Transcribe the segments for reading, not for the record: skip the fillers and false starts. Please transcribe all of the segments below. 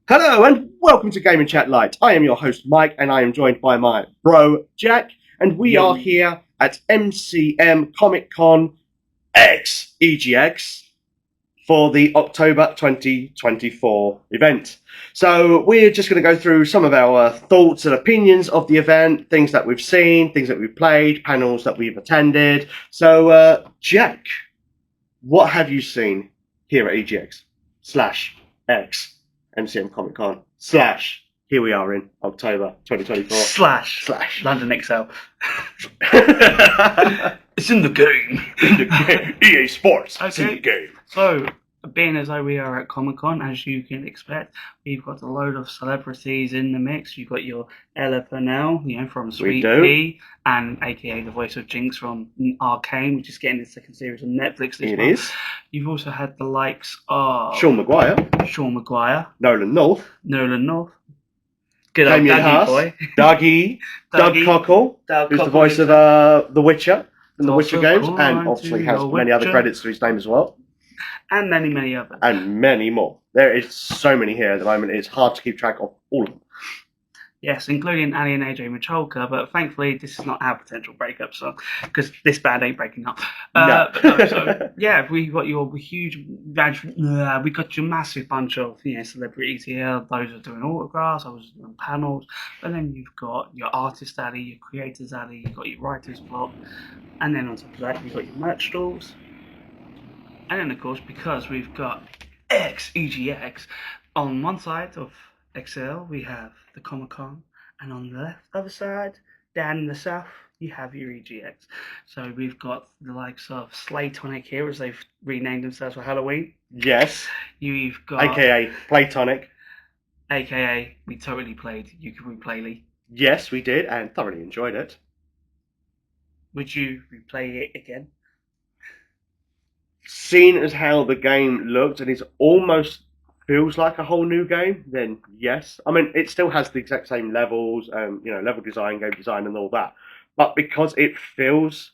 Hello and welcome to Game and Chat Lite. I am your host Mike, and I am joined by my bro Jack, and we Yo. are here at MCM Comic Con X EGX for the October 2024 event. So we're just going to go through some of our thoughts and opinions of the event, things that we've seen, things that we've played, panels that we've attended. So Jack, what have you seen here at EGX slash X? MCM Comic Con slash here we are in October 2024 slash London XL. It's in the game. in the game. EA Sports. It's in the game. So, being as though we are at Comic Con, as you can expect, we've got a load of celebrities in the mix. You've got your Ella Purnell, from Sweet Pea, and aka the voice of Jinx from Arcane, which is getting the second series on Netflix this month. It is. You've also had the likes of Sean Maguire, Nolan North, good old Damien Dougie Haas, boy, Doug Cockle, who's the voice of The Witcher in the Witcher games, and obviously has many other credits to his name as well. And many, many others. And many more. There is so many here at the moment, it's hard to keep track of all of them. Yes, including Ali and AJ Michalka, but thankfully this is not our potential breakup song, because this band ain't breaking up. So, yeah, we got your huge, we got your massive bunch of celebrities here. Those are doing autographs, those are doing panels, but then you've got your artist alley, your creators alley, you've got your writers block, and then on top of that you've got your merch stalls. And then, of course, because we've got EGX, on one side of XL, we have the Comic Con, and on the other side, down in the south, you have your EGX. So we've got the likes of Slaytonic here, as they've renamed themselves for Halloween. Yes. You've got... AKA Playtonic. AKA, we totally played Yooka-Roo Playley. Yes, we did, and thoroughly enjoyed it. Would you replay it again? Seeing as how the game looked, and it almost feels like a whole new game, then yes. I mean, it still has the exact same levels, level design, game design, and all that. But because it feels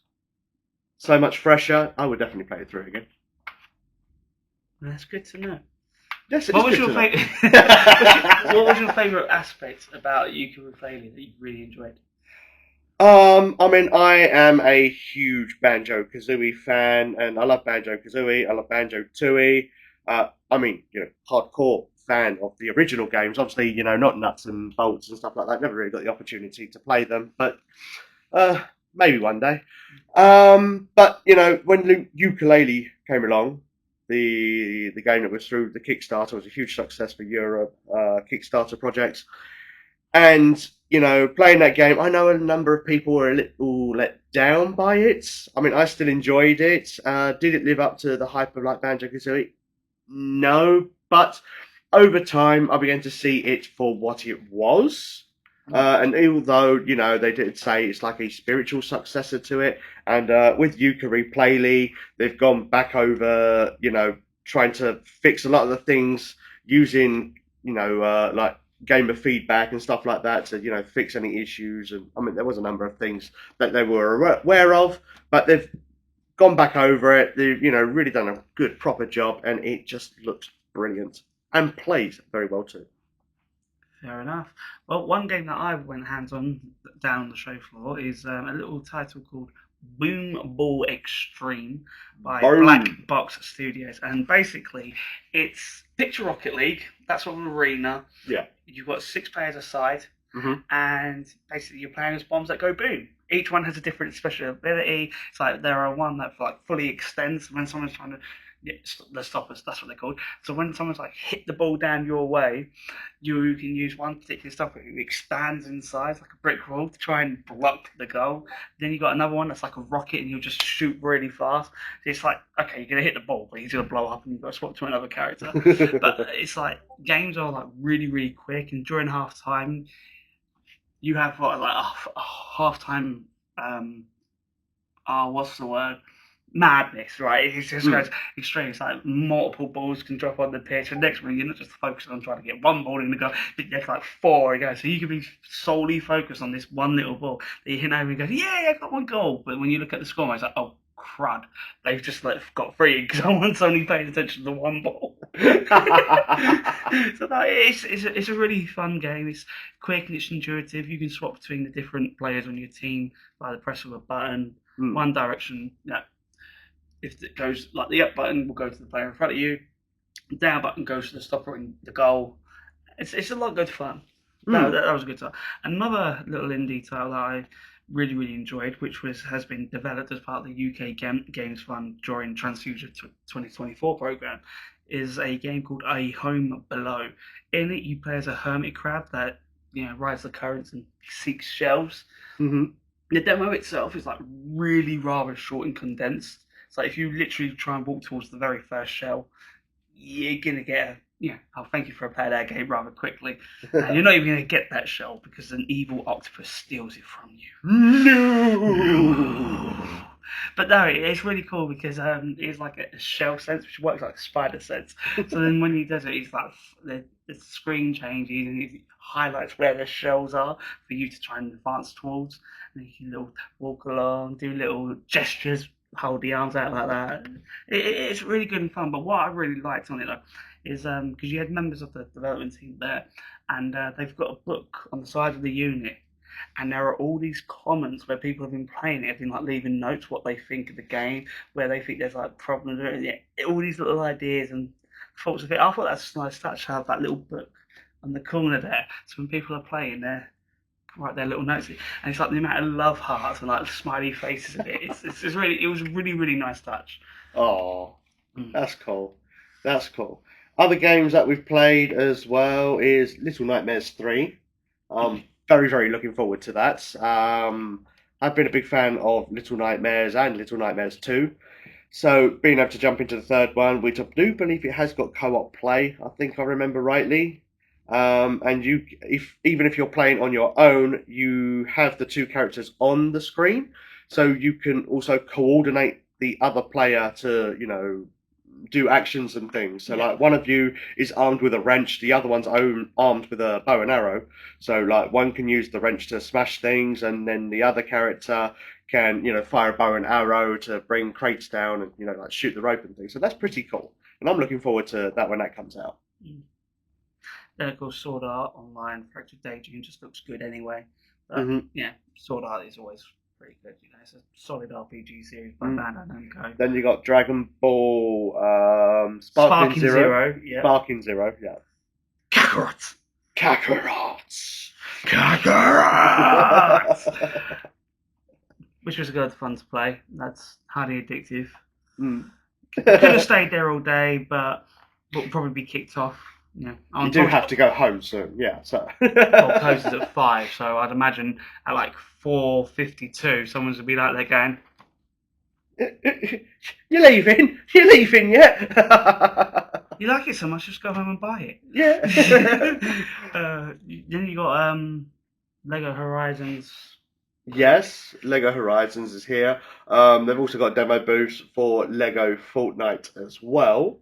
so much fresher, I would definitely play it through again. That's good to know. Yes, what was your favourite aspect about Yooka-Roo Playley that you really enjoyed? I mean, I am a huge Banjo-Kazooie fan, and I love Banjo-Kazooie, I love Banjo-Tooie. Hardcore fan of the original games. Obviously, not nuts and bolts and stuff like that. Never really got the opportunity to play them, but maybe one day. But when Yooka-Laylee came along, the game that was through the Kickstarter was a huge success for Europe, Kickstarter projects. And, playing that game, I know a number of people were a little let down by it. I mean, I still enjoyed it. Did it live up to the hype of like Banjo-Kazooie? No, but over time, I began to see it for what it was. And although, they did say it's like a spiritual successor to it, and with Yooka-Roo Playley, they've gone back over, trying to fix a lot of the things using, like gamer feedback and stuff like that to, fix any issues. And I mean, there was a number of things that they were aware of, but they've gone back over it. They've, really done a good, proper job, and it just looks brilliant and plays very well too. Fair enough. Well, one game that I went hands-on down on the show floor is a little title called Boom Ball Extreme by Black Box Studios, and basically it's picture Rocket League. That's sort of an arena. Yeah. You've got 6 players aside, and basically you're playing as bombs that go boom. Each one has a different special ability. It's like there are one that like fully extends when someone's trying to. The stoppers, that's what they're called. So when someone's like hit the ball down your way, you can use one particular stopper who expands in size like a brick wall to try and block the goal. Then you got another one that's like a rocket and you'll just shoot really fast. So it's like, okay, you're gonna hit the ball, but he's gonna blow up and you've got to swap to another character. But it's like games are like really, really quick, and during half time you have like a half time what's the word? Madness, right? It just goes extreme. It's like multiple balls can drop on the pitch, and next one you're not just focusing on trying to get one ball in the goal, but there's like 4 again. So you can be solely focused on this one little ball that you hit over and go, yeah, I got one goal. But when you look at the score, it's like, oh crud. They've just got free because someone's only paying attention to one ball. So no, it's a really fun game. It's quick and it's intuitive. You can swap between the different players on your team by the press of a button. One direction, if it goes like the up button will go to the player in front of you. The down button goes to the stopper in the goal. It's a lot of good fun. That was a good time. Another little indie title that I really, really enjoyed, which has been developed as part of the UK Games Fund during Transfusion 2024 program, is a game called A Home Below. In it, you play as a hermit crab that rides the currents and seeks shells. Mm-hmm. The demo itself is really rather short and condensed. It's if you literally try and walk towards the very first shell, you're gonna get I'll thank you for playing that game rather quickly. And you're not even gonna get that shell because an evil octopus steals it from you. No. But no, it's really cool because it's like a shell sense, which works like a spider sense. So then when he does it, it's the screen changes and it highlights where the shells are for you to try and advance towards. And you can walk along, do little gestures, hold the arms out like that. It's really good and fun. But what I really liked on it though is because you had members of the development team there, and they've got a book on the side of the unit, and there are all these comments where people have been playing it, have been leaving notes what they think of the game, where they think there's problems, all these little ideas and thoughts of it. I thought that's a nice touch to have that little book on the corner there, so when people are playing there, write their little notes, and it's the amount of love hearts and smiley faces of it. It was a really, really nice touch. Oh, that's cool. That's cool. Other games that we've played as well is Little Nightmares 3. Very, very looking forward to that. I've been a big fan of Little Nightmares and Little Nightmares 2. So being able to jump into the third one, which I do believe it has got co-op play, I think I remember rightly. And even if you're playing on your own, you have the two characters on the screen, so you can also coordinate the other player to do actions and things. So one of you is armed with a wrench, the other one's armed with a bow and arrow. So one can use the wrench to smash things, and then the other character can fire a bow and arrow to bring crates down and shoot the rope and things. So that's pretty cool, and I'm looking forward to that when that comes out. Then of course Sword Art Online Fractured Daydream just looks good anyway. But, Sword Art is always pretty good. It's a solid RPG series by Bandai Namco. Then you got Dragon Ball Sparking Zero. Yeah. Sparking Zero, yeah. Kakarot. Which was good fun to play. That's highly addictive. Could have stayed there all day, but would probably be kicked off. You do have to go home soon, yeah. So well, closes at 5, so I'd imagine at 4:52, someone's gonna be they're going. You're leaving yet? You like it so much, just go home and buy it. Yeah. Then you got Lego Horizons. Yes, Lego Horizons is here. They've also got demo booths for Lego Fortnite as well.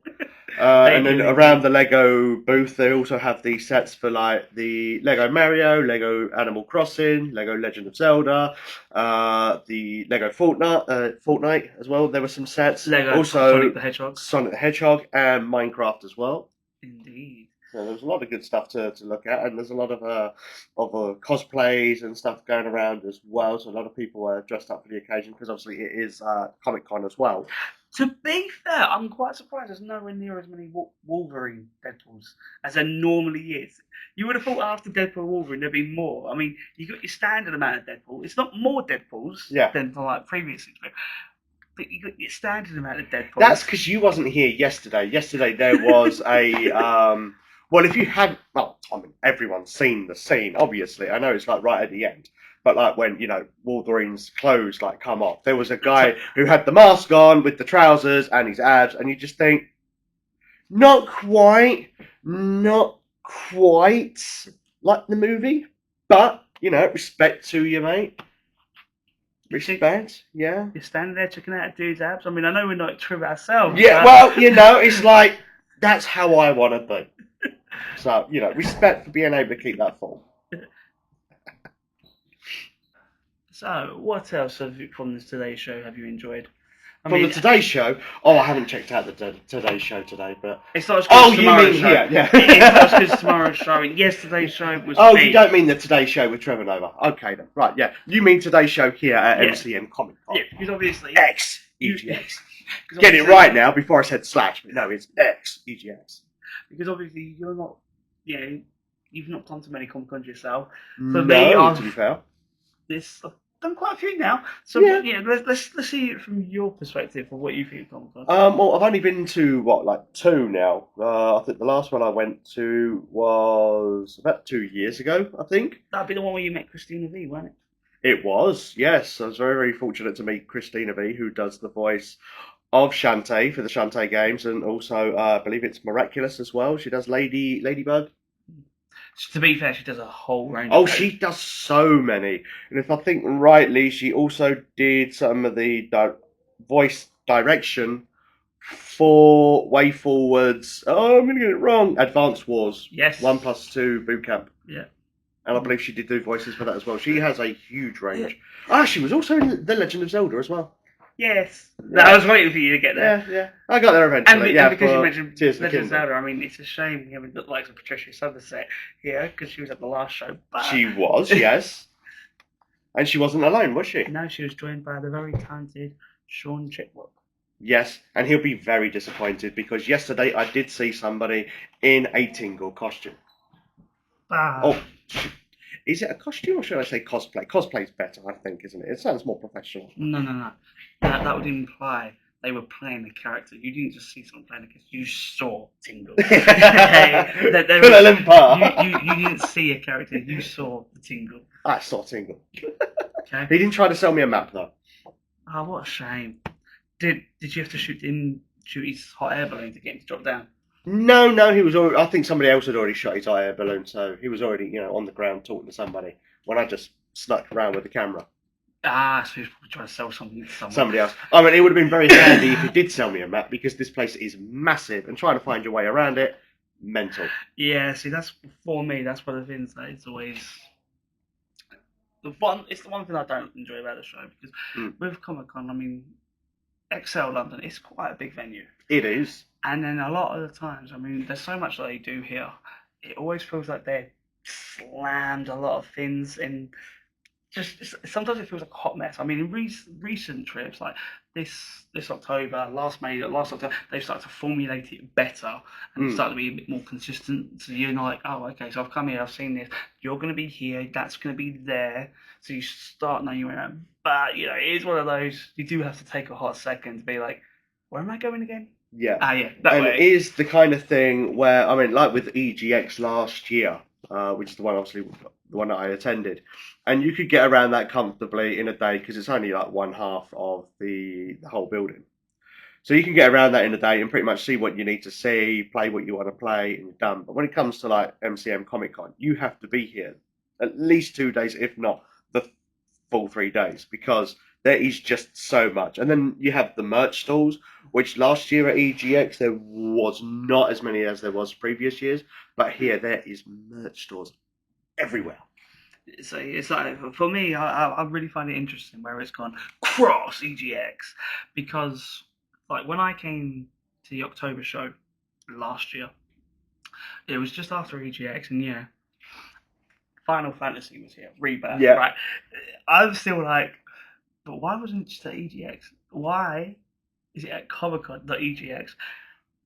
And then around the Lego booth, they also have the sets for the Lego Mario, Lego Animal Crossing, Lego Legend of Zelda, the Lego Fortnite as well. There were some sets. Lego also Sonic the Hedgehog, and Minecraft as well. Indeed. So there's a lot of good stuff to look at, and there's a lot of cosplays and stuff going around as well. So a lot of people are dressed up for the occasion because obviously it is Comic Con as well. To be fair, I'm quite surprised there's nowhere near as many Wolverine Deadpools as there normally is. You would have thought after Deadpool Wolverine there'd be more. I mean, you got your standard amount of Deadpool. It's not more Deadpools than previously. But you got your standard amount of Deadpool. That's because you wasn't here yesterday. Yesterday there was a well, if you had, everyone's seen the scene. Obviously, I know it's right at the end, but when Wolverine's clothes come off, there was a guy who had the mask on with the trousers and his abs, and you just think, not quite like the movie, but respect to you, mate. Respect, yeah. You're standing there checking out a dude's abs. I mean, I know we're not true ourselves. Yeah, well, it's that's how I want to be. So, respect for being able to keep that full. So, what else from today's show have you enjoyed? From the Today Show? Oh, I haven't checked out the Today Show today, but... It's not as good as tomorrow's show. Here, yeah. It's not as good as tomorrow's show. Yesterday's show was big. You don't mean the Today Show with Trevor Nova. Okay, then. Right, yeah. You mean Today Show here at MCM Comic Con. Yeah, because obviously... X, EGX. Get it right now before I said slash, but no, it's X, EGX. Because obviously you're not... you've not gone to many Comic Cons yourself. To be fair. I've done quite a few now. So let's see it from your perspective of what you think of Comic Con. Well, I've only been to two now. I think the last one I went to was about 2 years ago. I think that'd be the one where you met Christina V, wasn't it? It was, yes. I was very, very fortunate to meet Christina V, who does the voice of Shantae for the Shantae games, and also I believe it's Miraculous as well. She does Ladybug. To be fair, she does a whole range. Oh, she does so many. And if I think rightly, she also did some of the voice direction for Way Forward's... Oh, I'm going to get it wrong. Advance Wars. Yes. 1+2 Boot Camp. Yeah. And I believe she did do voices for that as well. She has a huge range. Ah, she was also in The Legend of Zelda as well. Yes. No, I was waiting for you to get there. Yeah. I got there eventually. And because you mentioned Tears Legend of Zelda, I mean, it's a shame we haven't got the likes of Patricia Somerset here, because she was at the last show. But... She was, yes. And she wasn't alone, was she? No, she was joined by the very talented Sean Chitwood. Yes, and he'll be very disappointed, because yesterday I did see somebody in a Tingle costume. Oh, is it a costume or should I say cosplay? Cosplay's better, I think, isn't it? It sounds more professional. No. That would imply they were playing a character. You didn't just see someone playing a character. You saw Tingle. You didn't see a character. You saw the Tingle. I saw Tingle. Okay. He didn't try to sell me a map, though. Oh, what a shame. Did you have to shoot his hot air balloon to get him to drop down? No, he was already, I think somebody else had already shot his hot air balloon, so he was already, on the ground talking to somebody when I just snuck around with the camera. Ah, so he was probably trying to sell something to someone. Somebody else. I mean, it would have been very handy if he did sell me a map, because this place is massive, and trying to find your way around it, mental. Yeah, see, that's, for me, that's one of the things that it's always... It's the one thing I don't enjoy about the show, because with Comic Con, I mean, Excel London, it's quite a big venue. It is. And then a lot of the times, I mean, there's so much that they do here. It always feels like they're slammed a lot of things, and sometimes it feels like a hot mess. I mean, in recent trips, like this October, last October, they've started to formulate it better and started to be a bit more consistent. So you're like, oh, okay, so I've come here, I've seen this. You're going to be here, that's going to be there. So you start knowing your way around. But it is one of those. You do have to take a hot second to be like, where am I going again? Yeah. That way. It is the kind of thing where, I mean, like with EGX last year, which is the one, obviously, the one that I attended, and you could get around that comfortably in a day, because it's only like one half of the whole building. So you can get around that in a day and pretty much see what you need to see, play what you want to play, and you're done. But when it comes to like MCM Comic Con, you have to be here at least 2 days, if not the full 3 days, because there is just so much. And then you have the merch stalls, which last year at EGX there was not as many as there was previous years, but here there is merch stores everywhere. So it's like, for me, I really find it interesting where it's gone cross EGX, because like when I came to the October show last year, it was just after EGX, and Final Fantasy was here, Rebirth, right? I'm still like, but why wasn't it just at EGX? Why is it at Comic Con, not EGX?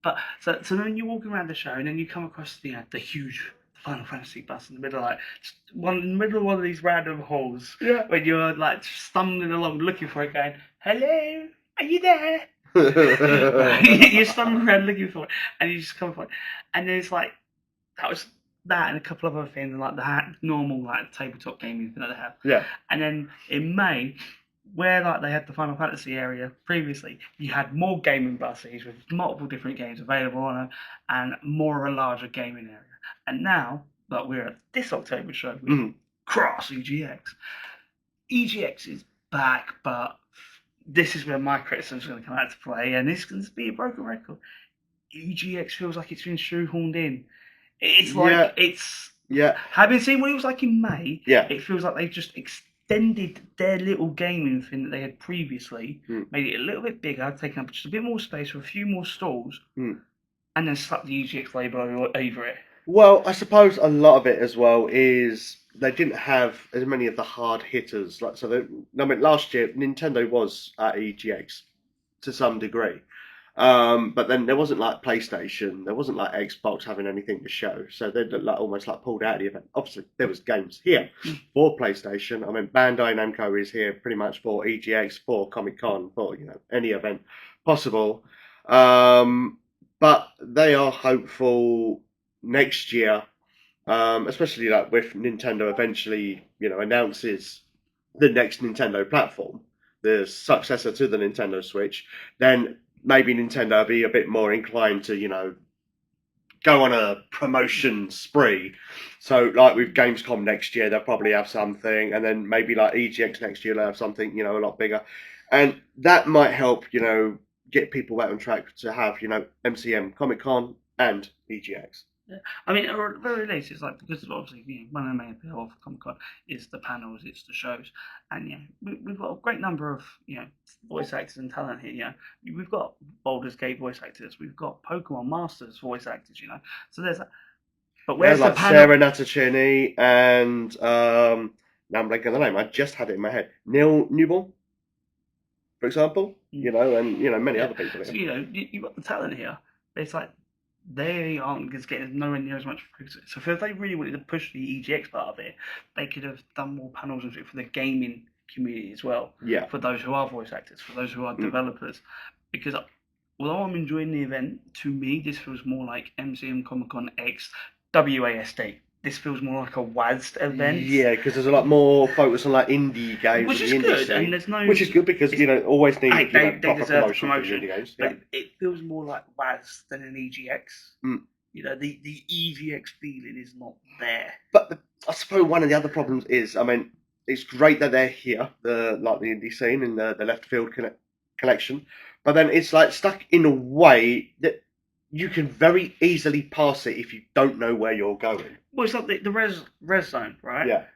But so then you're walking around the show, and then you come across the huge Final Fantasy bus in the middle, in the middle of one of these random halls, when you're like stumbling along looking for it, going, "Hello, are you there?" You're stumbling around looking for it, and you just come for it, and then it's like that and a couple of other things, and like the normal like tabletop gaming thing that they have. Yeah. And then in May, where like they had the Final Fantasy area previously, you had more gaming buses with multiple different games available on them, and more of a larger gaming area. And now that we're at this October show with cross EGX, EGX is back, but this is where my criticism is going to come out to play, and this is going to be a broken record. EGX feels like it's been shoehorned in. It's like having seen what it was like in May. Yeah. It feels like they've just extended their little gaming thing that they had previously, Mm. made it a little bit bigger, taken up just a bit more space with a few more stalls, Mm. and then slapped the EGX label over it. Well, I suppose a lot of it as well is they didn't have as many of the hard hitters. Like so, I mean, last year Nintendo was at EGX to some degree, but then there wasn't like PlayStation, there wasn't like Xbox having anything to show, so they'd like almost like pulled out of the event. Obviously, there was games here for PlayStation. I mean, Bandai Namco is here pretty much for EGX, for Comic Con, for any event possible. But they are hopeful next year, especially like with Nintendo eventually, announces the next Nintendo platform, the successor to the Nintendo Switch, then maybe Nintendo will be a bit more inclined to, go on a promotion spree. So like with Gamescom next year, they'll probably have something, and then maybe like EGX next year, they'll have something, a lot bigger. And that might help, get people back on track to have, MCM, Comic Con, and EGX. Yeah. I mean, at the very least, it's like, because obviously, one of the main appeal of Comic Con is the panels, it's the shows, and we've got a great number of voice actors and talent here. We've got Baldur's Gate voice actors, we've got Pokemon Masters voice actors, So there's that. But where's the like panel? Sarah Natachini and now I'm blanking on the name. I just had it in my head. Neil Newborn, for example, and many other people. So you've got the talent here. But it's like they aren't just getting nowhere near as much focus. So if they really wanted to push the EGX part of it, they could have done more panels and shit for the gaming community as well. Yeah. For those who are voice actors, for those who are developers, because although I'm enjoying the event, to me this feels more like MCM Comic Con X WASD. This feels more like a WASD event. Yeah, because there's a lot more focus on like indie games, which is good, and there's no. Which is good because always need they proper deserve promotion for indie games. But it feels more like WASD than an EGX. Mm. The EGX feeling is not there. But I suppose one of the other problems is, I mean, it's great that they're here, the indie scene in the left field collection, but then it's like stuck in a way that you can very easily pass it if you don't know where you're going. Well, it's like the res zone, right? Yeah.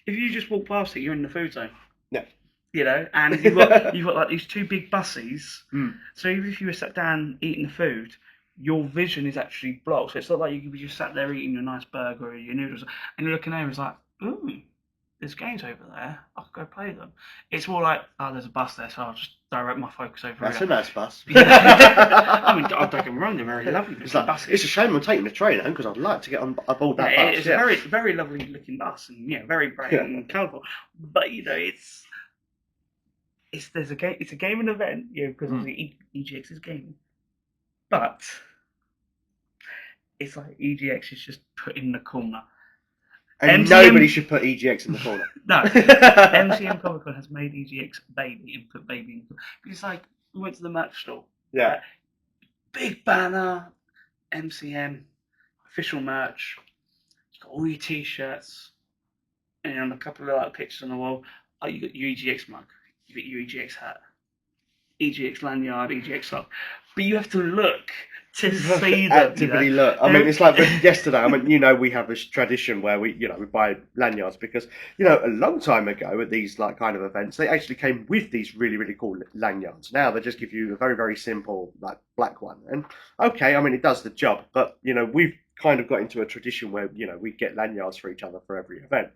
If you just walk past it, you're in the food zone. Yeah. And you've got like these two big buses. Mm. So even if you were sat down eating the food, your vision is actually blocked. So it's not like you could be just sat there eating your nice burger or your noodles, and you're looking over and it's like, ooh, there's games over there. I could go play them. It's more like, oh, there's a bus there, so I'll just direct my focus over That's here. a nice bus. I mean, don't get me wrong, they're very lovely. It's a shame I'm taking the train home because I'd like to get on aboard that bus. It's a very, very lovely looking bus, and very bright and colourful. But it's a gaming event, because obviously EGX is gaming. But it's like EGX is just put in the corner. And MCM... nobody should put EGX in the corner. No. MCM Comic Con has made EGX baby and put baby in. It's like, we went to the merch store. Yeah. Right? Big banner, MCM, official merch. It's got all your t-shirts. And a couple of pictures on the wall. Oh, you got your EGX mug. You got your EGX hat. EGX lanyard, EGX sock. But you have to look to see them. Actively look. I mean, it's like yesterday. I mean, we have this tradition where we buy lanyards because, a long time ago at these kind of events, they actually came with these really, really cool lanyards. Now they just give you a very, very simple black one. And okay, I mean, it does the job, but we've kind of got into a tradition where we get lanyards for each other for every event.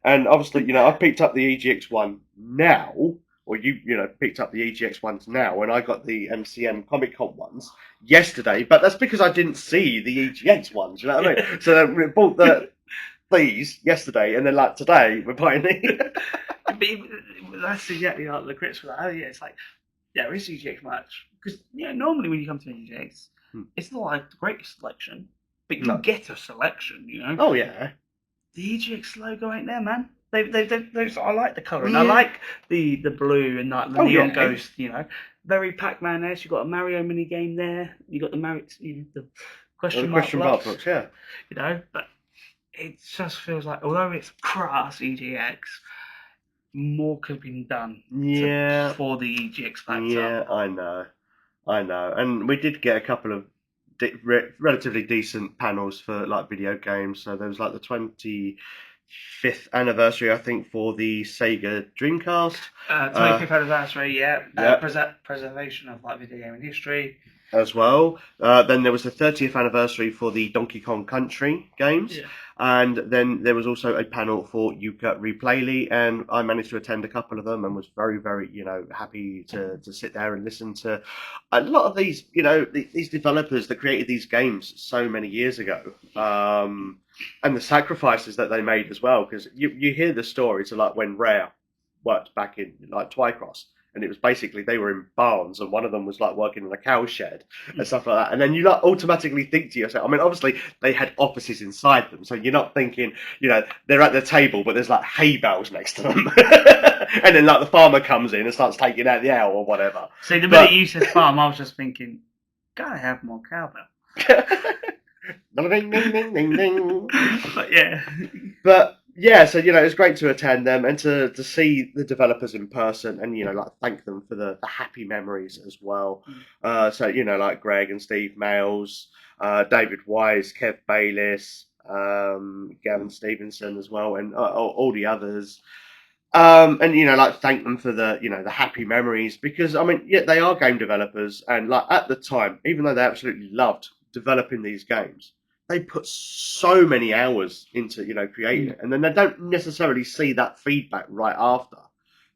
And obviously, I've picked up the EGX one now. Or you picked up the EGX ones now, and I got the MCM Comic Con ones yesterday. But that's because I didn't see the EGX ones. You know what I mean? So we bought these yesterday, and then today we're buying these. That's exactly like the critics were like, oh yeah, it's like, yeah, it's EGX match because normally when you come to an EGX, it's not like the greatest selection, but you get a selection. Oh yeah. The EGX logo ain't there, man. I like the colour, and I like the blue and the neon ghost. Very Pac-Man esque. You got a Mario mini game there. You got the question mark blocks. Yeah. But it just feels like, although it's crass EGX, more could have been done. For the EGX factor. Yeah, I know, and we did get a couple of relatively decent panels for video games. So there was the 5th anniversary, I think, for the Sega Dreamcast. 25th anniversary, yeah. Yeah. Preservation of like video gaming history. As well. Then there was the 30th anniversary for the Donkey Kong Country games. Yeah. And then there was also a panel for Yuka Replayly, and I managed to attend a couple of them and was very, very, happy to sit there and listen to a lot of these, these developers that created these games so many years ago, and the sacrifices that they made as well. Because you hear the stories of like when Rare worked back in like Twycross. And it was basically they were in barns, and one of them was like working in a cow shed and stuff like that. And then you like automatically think to yourself, I mean, obviously they had offices inside them, so you're not thinking, they're at the table, but there's like hay bales next to them, and then like the farmer comes in and starts taking out the ale or whatever. See, the minute you said farm, I was just thinking, gotta have more cowbell. Ding, ding, ding, ding, ding. But yeah. But yeah, so it's great to attend them and to see the developers in person and like thank them for the happy memories as well. So like Greg and Steve Males, David Wise, Kev Bayliss, Gavin Stevenson as well, and all the others. And like thank them for the the happy memories, because I mean, yeah, they are game developers, and like at the time, even though they absolutely loved developing these games, they put so many hours into creating it, and then they don't necessarily see that feedback right after.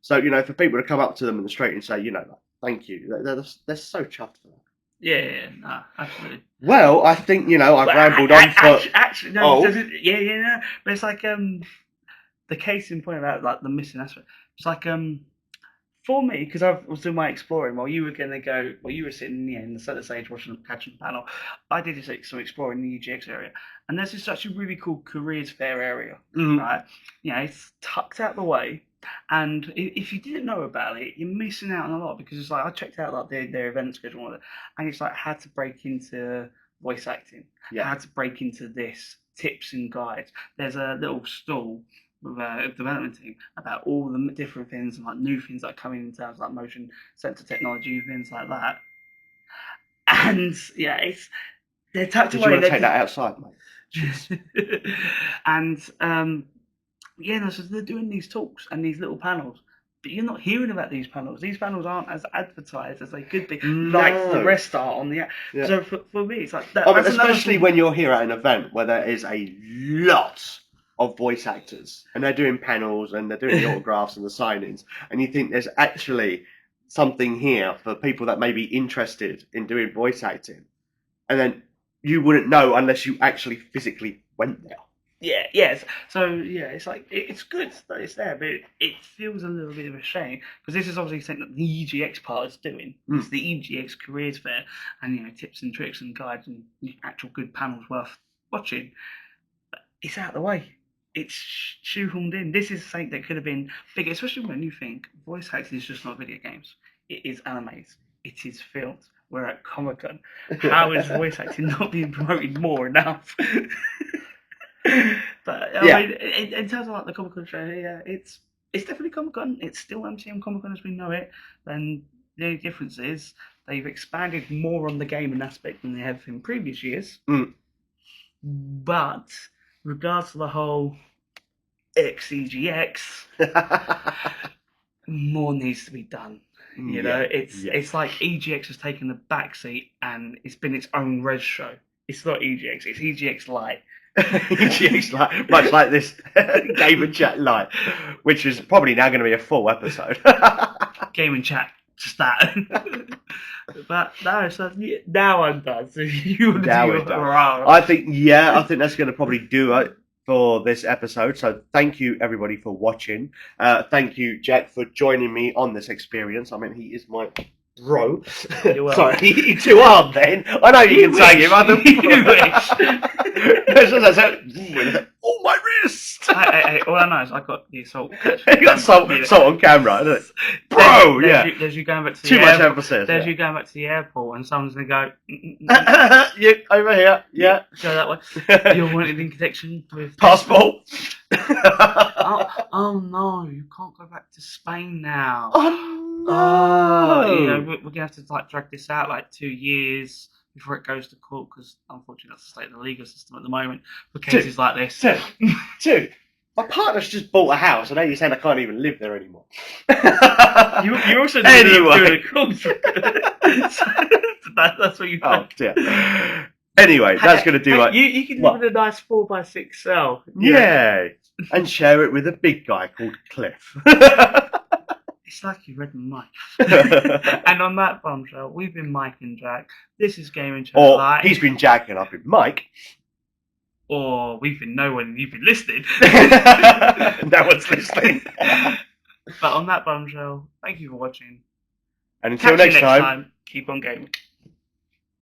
So for people to come up to them in the street and say like, thank you, they're so chuffed for that. Yeah, no, absolutely. Well, I think I've rambled on for actually no, no, but it's like the case in point about like the missing aspect. It's like for me, because I was doing my exploring while you were you were sitting in the center stage watching the catching panel. I did some exploring in the EGX area, and there's this actually really cool careers fair area, right? It's tucked out the way, and if you didn't know about it, you're missing out on a lot, because it's like I checked out like their event schedule and it's like how to break into voice acting, how to break into this, tips and guides. There's a little stall with a development team about all the different things and like new things that are coming in terms of like motion sensor technology and things like that. And yeah, they're tucked away. Did you want to take that outside, mate? And so they're doing these talks and these little panels, but you're not hearing about these panels. These panels aren't as advertised as they could be, like the rest are on the. Yeah. So for me, it's like that. I mean, especially when you're here at an event where there is a lot of voice actors, and they're doing panels and they're doing the autographs and the signings, and you think there's actually something here for people that may be interested in doing voice acting, and then you wouldn't know unless you actually physically went there. Yeah, yes. So yeah, it's like it's good that it's there, but it feels a little bit of a shame, because this is obviously something that the EGX part is doing. It's the EGX Careers Fair, and tips and tricks and guides and actual good panels worth watching. But it's out of the way. It's shoehorned in. This is something that could have been bigger, especially when you think voice acting is just not video games. It is animes. It is films. We're at Comic-Con. How is voice acting not being promoted more enough? But I mean, in terms of like the Comic-Con show, yeah, it's definitely Comic-Con. It's still MCM Comic-Con as we know it. And the only difference is they've expanded more on the gaming aspect than they have in previous years. But regards to the whole EGX, more needs to be done. It's like EGX has taken the backseat and it's been its own res show. It's not EGX, it's EGX Lite. EGX Lite, much like this Game and Chat Lite, which is probably now going to be a full episode. Game and Chat, just that. But no, so now I'm done. So you now we're done. I think that's going to probably do it for this episode. So thank you everybody for watching. Thank you, Jack, for joining me on this experience. I mean, he is my bro. Sorry, you're too hard then. I know you can say him. You wish. Oh, my wrist! Hey, all I know is I got the assault. You got assault on camera, isn't it? Bro, there's you going back to too much emphasis. There's you going back to the airport and someone's going to go, yeah, over here, yeah. Go that way. You're wanted in connection with... Passport. Oh no, you can't go back to Spain now. Oh no! We're going to have to drag this out 2 years before it goes to court, because unfortunately that's the state of the legal system at the moment for cases like this. Two. My partner's just bought a house, and now you're saying I can't even live there anymore. You also doing a cruise. That's what you. Oh dear. Anyway, that's going to do it. You can live in a nice 4x6 cell. Yeah, and share it with a big guy called Cliff. It's like you read my mind. And on that bombshell, we've been Mike and Jack. This is Gaming Chat Live. He's been Jack and I've been Mike. Or we've been no one and you've been listening. No one's listening. But on that bombshell, thank you for watching. And until next time, keep on gaming.